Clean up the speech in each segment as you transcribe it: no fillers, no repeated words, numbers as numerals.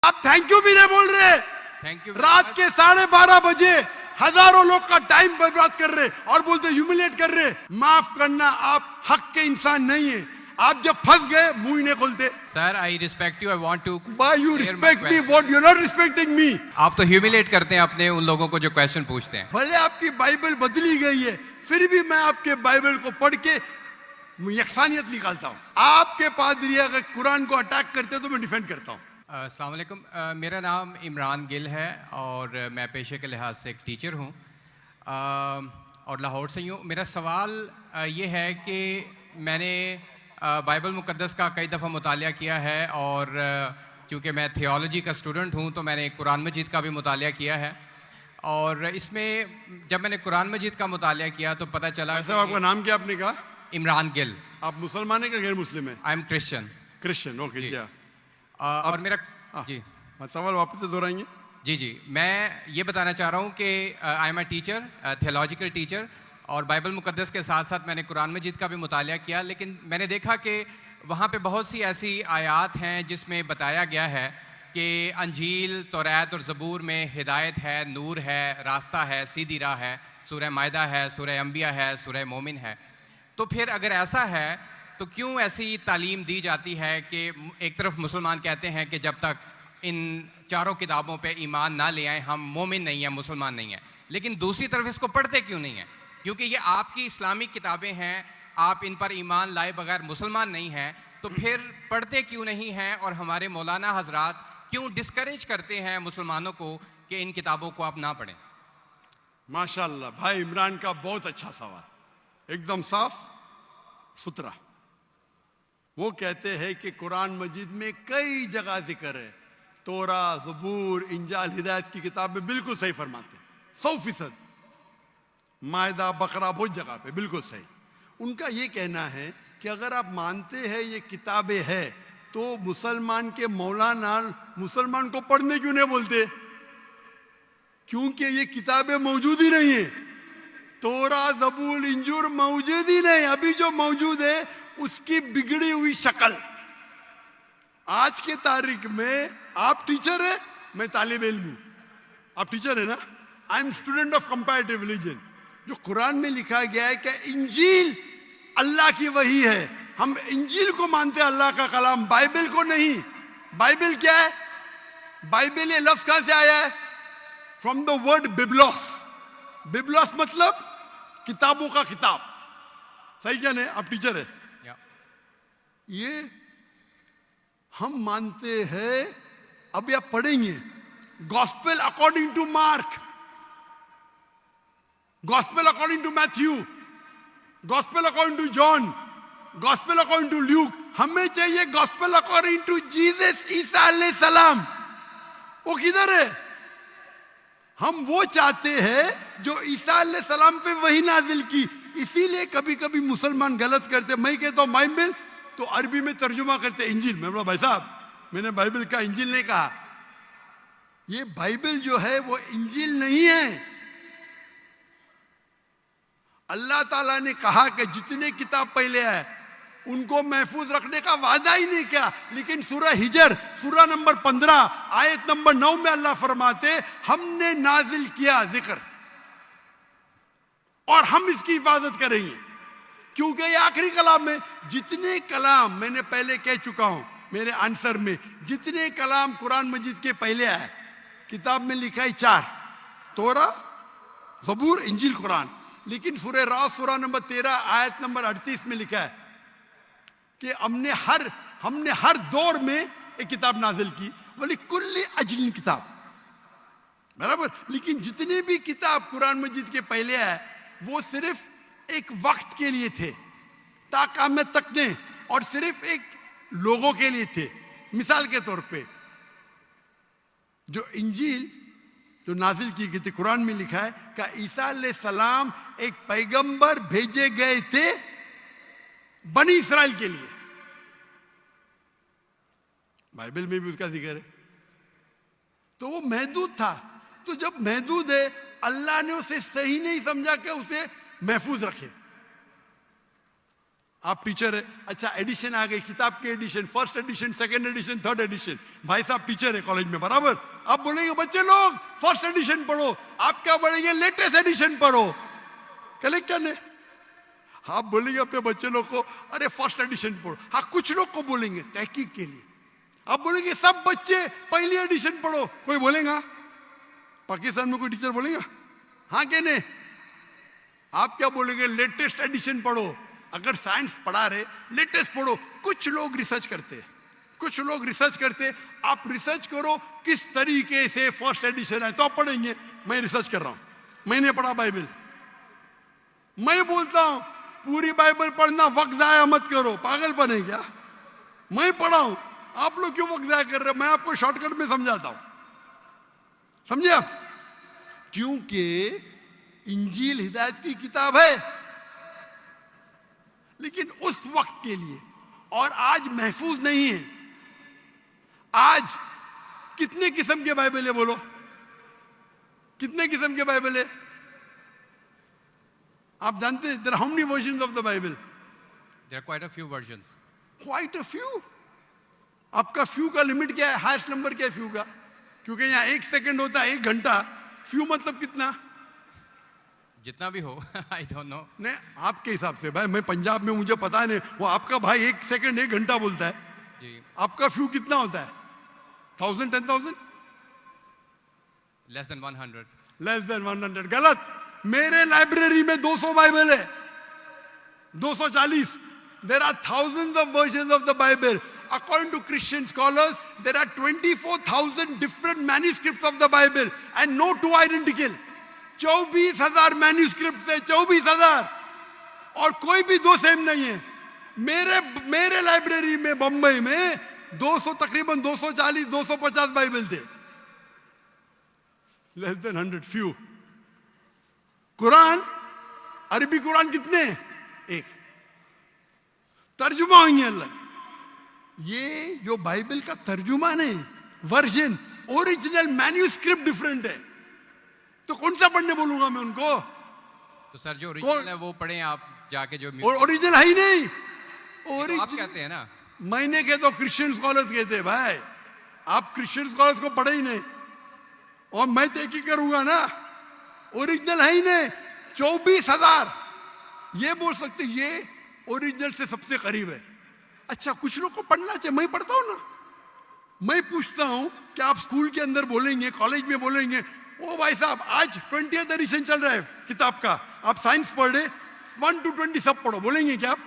आप thank you भी नहीं बोल रहे। Thank you. रात के 12:30 बजे हजारों लोग का टाइम बर्बाद कर रहे और बोलते ह्यूमिलेट कर रहे। माफ करना, आप हक के इंसान नहीं है। आप जब फंस गए मुंह ही नहीं खोलते। Sir I respect you, I want to. Why you respect me? What you're not respecting me? आप तो ह्यूमिलेट करते हैं अपने उन लोगों को जो क्वेश्चन पूछते हैं। भले आपकी बाइबल बदली गई है, फिर भी मैं आपके बाइबल को पढ़ के यकसानियत निकालता हूँ। आपके पादरी अगर कुरान को अटैक करते तो मैं डिफेंड करता हूँ। अस्सलाम वालेकुम। मेरा नाम इमरान गिल है और मैं पेशे के लिहाज से एक टीचर हूँ और लाहौर से ही हूँ। मेरा सवाल ये है कि मैंने बाइबल मुक़द्दस का कई दफ़ा मुतालिया किया है और क्योंकि मैं थियोलॉजी का स्टूडेंट हूँ तो मैंने कुरान मजीद का भी मुतालिया किया है। और इसमें जब मैंने कुरान मजीद का मुतालिया किया तो पता चला। साहब आपका नाम क्या आपने कहा? इमरान गिल। आप मुसलमान हैं कि गैर मुस्लिम है? I am Christian. Christian, okay. क्या और मेरा जी सवाल वापस से दोहराएंगे? जी मैं ये बताना चाह रहा हूँ कि I am a teacher, theological teacher, और बाइबल मुक़द्दस के साथ साथ मैंने कुरान मजीद का भी मुतालिया किया। लेकिन मैंने देखा कि वहाँ पे बहुत सी ऐसी आयात हैं जिसमें बताया गया है कि अंजील, तौरात और ज़बूर में हिदायत है, नूर है, रास्ता है, सीधी राह है। सूरह मायदा है, सूरह अंबिया है, सूरह मोमिन है। तो फिर अगर ऐसा है तो क्यों ऐसी तालीम दी जाती है कि एक तरफ मुसलमान कहते हैं कि जब तक इन चारों किताबों पे ईमान ना ले आए हम मोमिन नहीं हैं, मुसलमान नहीं हैं, लेकिन दूसरी तरफ इसको पढ़ते क्यों नहीं हैं? क्योंकि ये आपकी इस्लामिक किताबें हैं, आप इन पर ईमान लाए बगैर मुसलमान नहीं हैं, तो फिर पढ़ते क्यों नहीं हैं? और हमारे मौलाना हजरात क्यों डिस्करेज करते हैं मुसलमानों को कि इन किताबों को आप ना पढ़ें? माशाल्लाह, भाई इमरान का बहुत अच्छा सवाल, एकदम साफ सुथरा। वो कहते हैं कि कुरान मजीद में कई जगह जिक्र है, तोरा, ज़बूर, इंजाल, हिदायत की किताब में बिल्कुल सही फरमाते हैं, 100%। मायदा, बकरा, बहुत जगह पे बिल्कुल सही। उनका ये कहना है कि अगर आप मानते हैं ये किताबें हैं तो मुसलमान के मौलाना मुसलमान को पढ़ने क्यों नहीं बोलते? क्योंकि ये किताबें मौजूद ही नहीं है। तोरा, ज़बूर, इंजूर मौजूद ही नहीं। अभी जो मौजूद है उसकी बिगड़ी हुई शक्ल। आज के तारीख में आप टीचर है, मैं तालिब इल्म हूं। आप टीचर है ना? I am student of comparative religion. जो कुरान में लिखा गया है कि इंजील अल्लाह की वही है, हम इंजील को मानते हैं, अल्लाह का कलाम, बाइबल को नहीं। बाइबल क्या है? बाइबल ये लफ्ज कहां से आया है? From the word biblos. बिब्लोस मतलब किताबों का किताब। सही क्या नहीं? आप टीचर है। ये हम मानते हैं। अब आप पढ़ेंगे gospel according to Mark, gospel according to Matthew, gospel according to John, gospel according to Luke. हमें चाहिए गॉस्पेल अकॉर्डिंग टू जीसस ईसा अलैहिस्सलाम। वो किधर है? हम वो चाहते हैं जो ईसा अलैहिस्सलाम पे वही नाजिल की। इसीलिए कभी कभी मुसलमान गलत करते। मैं कहता हूं बाइबल तो अरबी में तर्जुमा करते इंजील। मैं बोला भाई साहब, मैंने बाइबल का इंजील नहीं कहा। ये बाइबल जो है वो इंजील नहीं है। अल्लाह ताला ने कहा कि जितने किताब पहले है उनको महफूज रखने का वादा ही नहीं किया। लेकिन सूरह हिजर, सूरह नंबर 15, आयत नंबर 9 में अल्लाह फरमाते हमने नाजिल किया जिक्र और हम इसकी हिफाजत करेंगे। क्योंकि ये आखिरी कलाम में जितने कलाम, मैंने पहले कह चुका हूं मेरे आंसर में, जितने कलाम कुरान मजीद के पहले आए किताब में लिखा है 4, तोरा, ज़बूर, इंजील, कुरान। लेकिन सूरह रात, सूरह नंबर 13, आयत नंबर 38 में लिखा है कि हमने हर दौर में एक किताब नाजिल की, बोली कुल्ली अजलिन किताब, बराबर। लेकिन जितने भी किताब कुरान मजीद के पहले आए वो सिर्फ एक वक्त के लिए थे, ताक़यामत तक ने, और सिर्फ एक लोगों के लिए थे। मिसाल के तौर पे जो इंजील जो नाजिल की गई थी, कुरान में लिखा है कि ईसा अलैहिस्सलाम एक पैगंबर भेजे गए थे बनी इस्राइल के लिए। बाइबल में भी उसका जिक्र है। तो वो महदूद था। तो जब महदूद है, अल्लाह ने उसे सही नहीं समझा कि उसे महफूज रखे। आप टीचर है, अच्छा एडिशन आ गई, किताब के edition, first edition, second edition, third edition. भाई साहब टीचर है कॉलेज में, बराबर। आप बोलेंगे बच्चे लोग फर्स्ट एडिशन पढ़ो, आप क्या बोलेंगे लेटेस्ट एडिशन पढ़ो, कलेक्टर ने। आप बोलेंगे अपने बच्चे लोग को अरे फर्स्ट एडिशन पढ़ो। हाँ, कुछ लोग को बोलेंगे तहकीक के लिए। आप बोलेंगे सब बच्चे पहली एडिशन पढ़ो, कोई बोलेगा? पाकिस्तान में कोई टीचर बोलेगा? हाँ कि नहीं? आप क्या बोलेंगे लेटेस्ट एडिशन पढ़ो। अगर साइंस पढ़ा रहे लेटेस्ट पढ़ो। कुछ लोग रिसर्च करते, कुछ लोग रिसर्च करते। आप रिसर्च करो किस तरीके से फर्स्ट एडिशन है तो आप पढ़ेंगे। मैं रिसर्च कर रहा हूं, मैंने पढ़ा बाइबल। मैं बोलता हूं पूरी बाइबल पढ़ना वक्त जाया मत करो, पागलपन है क्या? मैं पढ़ा हूं, आप लोग क्यों वक्त जाया कर रहे हो? मैं आपको शॉर्टकट में समझाता हूं, समझे आप? क्योंकि इंजील हिदायत की किताब है, लेकिन उस वक्त के लिए, और आज महफूज नहीं है। आज कितने किस्म के बाइबल है बोलो? कितने किस्म के बाइबल है? आप जानते हैं there are how many versions of the Bible? There are quite a few versions. Quite a few. आपका फ्यू का लिमिट क्या है? हाईएस्ट नंबर क्या है फ्यू का? क्योंकि यहां 1 सेकंड होता है 1 घंटा। फ्यू मतलब कितना? जितना भी हो। I don't know. नहीं, आपके हिसाब से भाई, मैं पंजाब में, मुझे पता नहीं। वो आपका भाई 1 सेकंड 1 घंटा बोलता है जी। आपका फ्यू कितना होता है? 1000, 10,000? Less than 100। Less than 100। गलत। मेरे लाइब्रेरी में 200 बाइबल है, 240। There are thousands of versions of the Bible. According to Christian scholars, there are 24,000 different manuscripts of the Bible and no two identical. 24,000 manuscript है, 24,000, और कोई भी दो सेम नहीं है। मेरे लाइब्रेरी में बंबई में 200, तकरीबन 240, 250 बाइबल थे। Less than 100, few. कुरान, अरबी कुरान कितने? एक। तर्जुमा हुई है अलग। ये जो बाइबल का तर्जुमा नहीं, वर्जन, ओरिजिनल मैन्यूस्क्रिप्ट डिफरेंट है। तो कौन सा पढ़ने बोलूंगा मैं उनको? तो सर जो ओरिजिनल है वो पढ़े आप जाके, जो ओरिजिनल है ही नहीं। तो आप कहते हैं ना, मैंने कहता हूं, क्रिश्चियन स्कॉलर्स कहते हैं। भाई आप क्रिश्चियन स्कॉलर्स को पढ़े ही नहीं, और मैं तहकीक करूंगा ना, ओरिजिनल है ही नहीं। 24,000 ये बोल सकते ये ओरिजिनल से सबसे करीब है। अच्छा, कुछ लोग को पढ़ना चाहिए, मैं पढ़ता हूं ना। मैं पूछता हूं कि आप स्कूल के अंदर बोलेंगे, कॉलेज में बोलेंगे, ओ भाई साहब आज 20th एडिशन चल रहा है किताब का, आप साइंस पढ़ रहे, 1 to 20 सब पढ़ो, बोलेंगे क्या आप?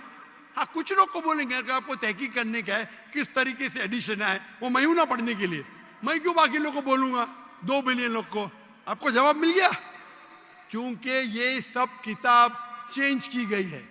हाँ, कुछ लोग को बोलेंगे। अगर आपको तहकीक करने का है किस तरीके से एडिशन है, वो मैं हूं ना पढ़ने के लिए, मैं क्यों बाकी लोग को बोलूंगा, 2 बिलियन लोग को? आपको जवाब मिल गया। क्योंकि ये सब किताब चेंज की गई है।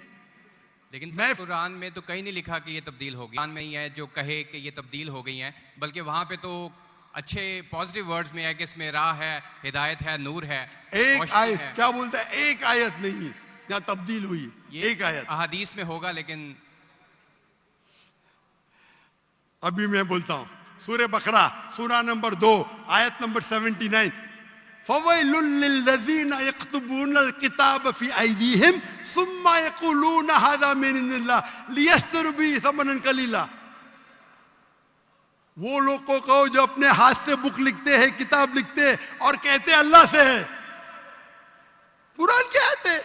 लेकिन सर कुरान में तो कहीं नहीं लिखा कि ये तब्दील हो गई। कुरान में ही है जो कहे कि ये तब्दील हो गई हैं, बल्कि वहां पे तो अच्छे पॉजिटिव वर्ड्स में है कि इसमें राह है, हिदायत है, नूर है। एक आयत है। क्या बोलता है? एक आयत नहीं यहाँ तब्दील हुई, एक आयत। अहादीस में होगा, लेकिन अभी मैं बोलता हूं, सूरह बकरा, सूरा नंबर 2, आयत नंबर 79। फवैलुल लिल्लज़ीना यक्तुबूना अल-किताब फी अयदीहिम सुम्मा यक़ूलूना हाज़ा मिन इंदिल्लाह लियश्तरू बिही समनन कलीला। वो लोग को कहो जो अपने हाथ से बुक लिखते हैं, किताब लिखते हैं, और कहते हैं अल्लाह से है। कुरान क्या है?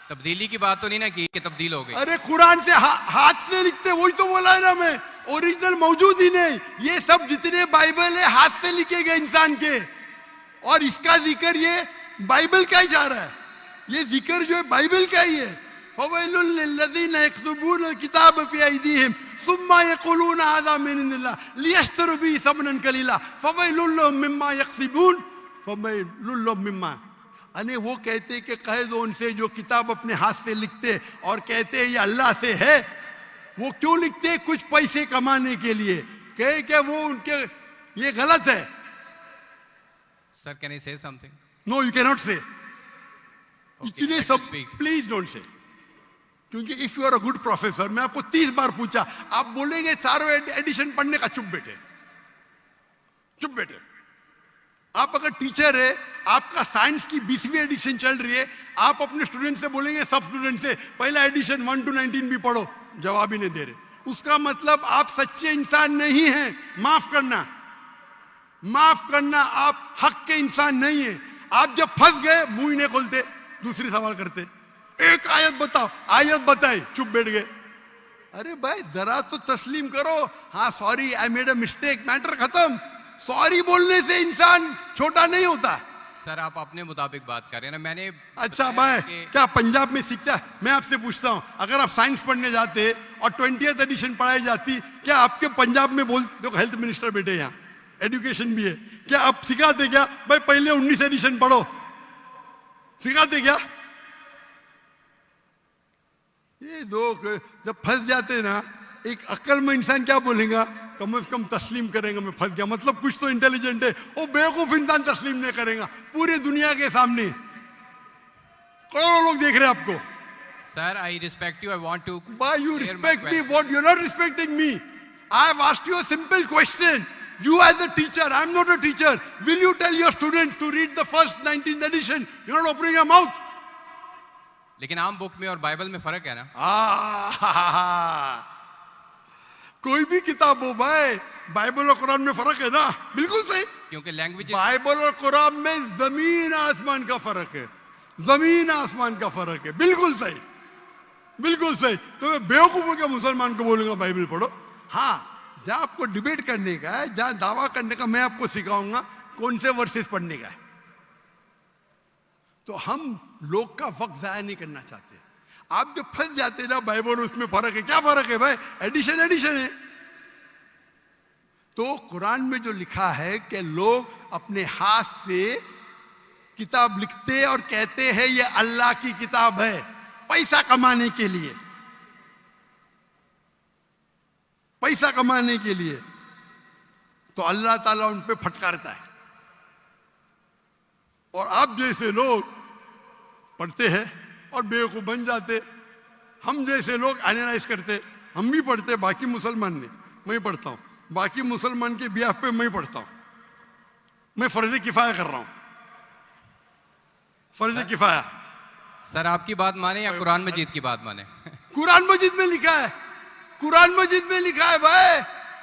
तब्दीली की बात तो नहीं ना की कि तब्दील हो गई। अरे कुरान से हाथ से लिखते, वही तो बोला है ना मैं। ओरिजिनल मौजूद ही नहीं। ये सब जितने बाइबल है हाथ से लिखे गए इंसान के, और इसका जिक्र ये बाइबल का ही जा रहा है। ये जिक्र जो है बाइबल का ही है। फवैलुल लिल्लज़ीना यक्तुबूना अल-किताब फी अयदीहिम सुम्मा यक़ूलूना हाज़ा मिन इंदिल्लाह लियश्तरू बिही समनन कलीला फवैलुल लहुम मिम्मा यक्सिबून फवैलुल लहुम मिम्मा। अने वो कहते कि कह दो उनसे जो किताब अपने हाथ से लिखते और कहते ये अल्लाह से है। वो क्यों लिखते? कुछ पैसे कमाने के लिए। कहे क्या वो उनके, ये गलत है। Sir can I say something? No, you can not say. इतने सब speak. Please don't say. क्योंकि if you are a good professor, मैं आपको 30 बार पूछा, आप बोलेंगे सारों एडिशन पढ़ने का, चुप बैठे, चुप बैठे। आप अगर टीचर है, आपका साइंस की 20वीं एडिशन चल रही है, आप अपने स्टूडेंट से बोलेंगे, सब स्टूडेंट से पहला एडिशन 1 to 19 भी पढ़ो, जवाब ही नहीं दे रहे, उसका मतलब आप सच्चे इंसान नहीं हैं। माफ करना, माफ करना, आप हक के इंसान नहीं है। आप जब फंस गए मुंह ही नहीं खोलते, दूसरी सवाल करते, एक आयत बताओ, आयत बताई, चुप बैठ गए। अरे भाई जरा तो तस्लीम करो, हाँ sorry I made a mistake, matter खत्म। सॉरी बोलने से इंसान छोटा नहीं होता। सर आप अपने मुताबिक बात कर रहे हैं ना, मैंने अच्छा भाई क्या पंजाब में शिक्षा, मैं आपसे पूछता हूं, अगर आप साइंस पढ़ने जाते और 20th एडिशन पढ़ाई जाती, क्या आपके पंजाब में बोल, देखो हेल्थ मिनिस्टर बैठे यहाँ, एजुकेशन भी है, क्या आप सिखाते क्या भाई पहले 19 एडिशन पढ़ो, सिखाते क्या? ये लोग जब फंस जाते ना, एक अक्लमंद इंसान क्या बोलेगा, कम से कम तस्लीम करेगा मैं फंस गया, मतलब कुछ तो इंटेलिजेंट है। वो बेवकूफ इंसान तस्लीम नहीं करेगा पूरी दुनिया के सामने, करोड़ों लोग देख रहे हैं आपको। Sir I respect you, I want to Why you respect me? What you're not respecting me? I have asked you a simple question. You as a teacher, I'm not a teacher. Will you tell your students to read the first 19th edition? You're not opening your mouth. लेकिन आम book में और Bible में फर्क है ना। कोई भी किताब हो भाई, बाइबल और कुरान में फर्क है ना, बिल्कुल सही। क्योंकि लैंग्वेज, बाइबल और कुरान में जमीन आसमान का फर्क है, जमीन आसमान का फर्क है, बिल्कुल सही, बिल्कुल सही। तो मैं बेवकूफों के मुसलमान को बोलूंगा बाइबल पढ़ो। हाँ, जहां आपको डिबेट करने का है, जहां दावा करने का, मैं आपको सिखाऊंगा कौन से वर्सेस पढ़ने का है। तो हम लोग का वक्त जाया नहीं करना चाहते। आप जब फंस जाते ना बाइबल, उसमें फर्क है, क्या फर्क है भाई, एडिशन एडिशन है। तो कुरान में जो लिखा है कि लोग अपने हाथ से किताब लिखते और कहते हैं ये अल्लाह की किताब है, पैसा कमाने के लिए, पैसा कमाने के लिए, तो अल्लाह ताला उन पे फटकारता है। और आप जैसे लोग पढ़ते हैं और बेवकूफ बन जाते, हम जैसे लोग एनालाइज करते, हम भी पढ़ते, बाकी मुसलमान नहीं, मैं पढ़ता हूं, बाकी मुसलमान के बिहाफ पे मैं पढ़ता हूं, मैं फर्ज किफाया कर रहा हूं, फर्ज किफाया। सर आपकी बात माने या कुरान मजीद की बात माने? कुरान मजीद में लिखा है, कुरान मजीद में लिखा है भाई,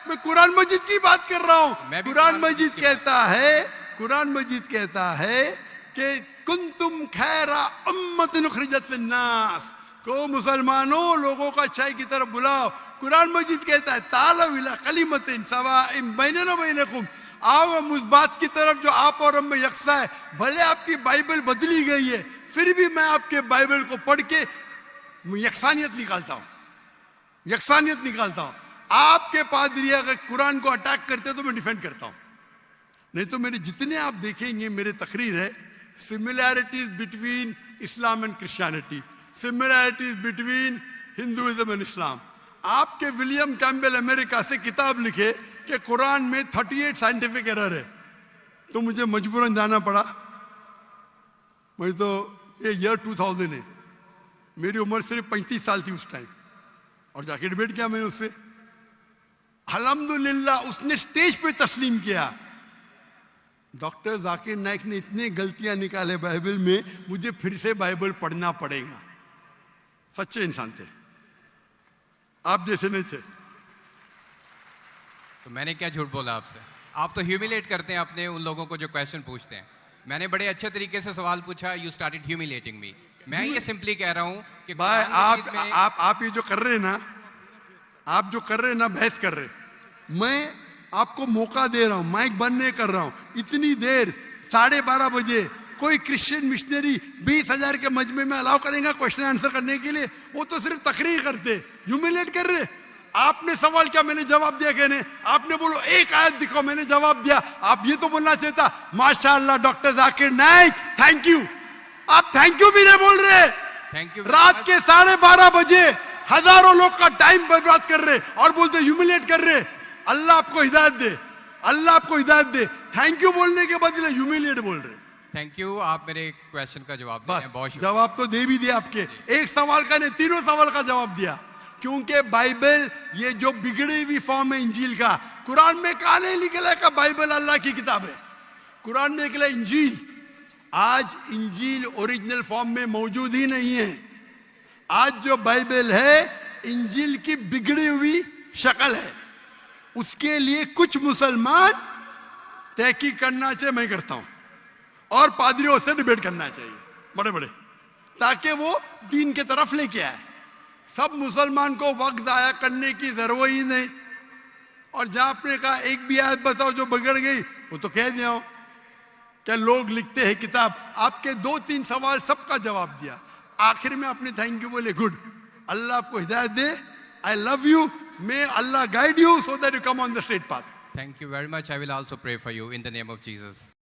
मैं कुरान मजीद की बात कर रहा हूं। कुरान मजीद कहता है, कुरान मजीद कहता है कि कुंतुम खैरा उम्मतिन उखरिजत लिन्नास, को मुसलमानों लोगों को अच्छाई की तरफ बुलाओ। कुरान मजीद कहता है तालौ इला कलिमतिन सवाइम बैनना व बैनकुम, आओ हम उस बात की तरफ जो आप और हम में यकसा है। भले आपकी बाइबल बदली गई है, फिर भी मैं आपके बाइबल को पढ़ के यकसानियत निकालता हूं, यकसानियत निकालता हूं। आपके पादरी अगर कुरान को अटैक करते तो मैं डिफेंड करता हूं, नहीं तो मेरे जितने आप देखेंगे मेरे तकरीर है, similarities between Islam and Christianity, similarities between Hinduism and Islam. आपके विलियम कैम्पबेल अमेरिका से किताब लिखे कि कुरान में 38 साइंटिफिक एरर है, तो मुझे मजबूरन जाना पड़ा। मैं तो ये ईयर 2000 है, मेरी उम्र सिर्फ 35 साल थी उस टाइम, और जाके डिबेट किया मैंने उससे। अल्हम्दुलिल्लाह उसने स्टेज पे तस्लीम किया। डॉक्टर जाकिर नाइक ने इतने गलतियां निकाले बाइबल में, मुझे फिर से बाइबल पढ़ना पड़ेगा। सच्चे इंसान थे, आप जैसे नहीं थे। तो मैंने क्या झूठ बोला आपसे? आप तो ह्यूमिलेट करते हैं अपने उन लोगों को जो क्वेश्चन पूछते हैं। मैंने बड़े अच्छे तरीके से सवाल पूछा, यू स्टार्टेड ह्यूमिलेटिंग मी। मैं ये सिंपली कह रहा हूं कि भाई आप ये जो कर रहे हैं ना, आप जो कर रहे हैं ना, बहस कर रहे, मैं आपको मौका दे रहा हूं, माइक बंद नहीं कर रहा हूं। इतनी देर 12:30 बजे कोई क्रिश्चियन मिशनरी 20,000 के मजमे में अलाउ करेगा क्वेश्चन आंसर करने के लिए? वो तो सिर्फ तकरीर करते, ह्यूमिलेट कर रहे। आपने सवाल किया, मैंने जवाब दिया। कहने आपने बोलो एक आयत दिखाओ, मैंने जवाब दिया। आप ये तो बोलना चाहता माशाअल्लाह doctor Zakir Naik thank you, आप थैंक यू भी नहीं बोल रहे। Thank you. रात के 12:30 बजे हजारों लोग का टाइम बर्बाद कर रहे और बोलते ह्यूमिलेट कर रहे। अल्लाह आपको हिदायत दे, अल्लाह आपको हिदायत दे। थैंक यू बोलने के बदले ह्यूमिलेट बोल रहे। थैंक यू, आप मेरे क्वेश्चन का जवाब दिए, बहुत शुक्रिया। जवाब तो दे भी दिया आपके, एक सवाल का नहीं, तीनों सवाल का जवाब दिया। क्योंकि बाइबल ये जो बिगड़ी हुई फॉर्म है इंजील का, कुरान में कहा नहीं निकला का बाइबल अल्लाह की किताब है। कुरान में निकला इंजील, आज इंजील ओरिजिनल फॉर्म में मौजूद ही नहीं है। आज जो बाइबल है इंजील की बिगड़ी हुई शक्ल है। उसके लिए कुछ मुसलमान तहकीक करना चाहिए, मैं करता हूं, और पादरियों से डिबेट करना चाहिए बड़े बड़े, ताकि वो दीन के तरफ लेके आए। सब मुसलमान को वक्त जाया करने की जरूरत ही नहीं। और जहां आपने कहा एक भी आयत बताओ जो बिगड़ गई, वो तो कह दिया हो। क्या लोग लिखते हैं किताब, आपके 2-3 सवाल सबका जवाब दिया, आखिर में आपने थैंक यू बोले, गुड, अल्लाह आपको हिदायत दे, I love you, may Allah guide you so that you come on the straight path. Thank you very much. I will also pray for you in the name of Jesus.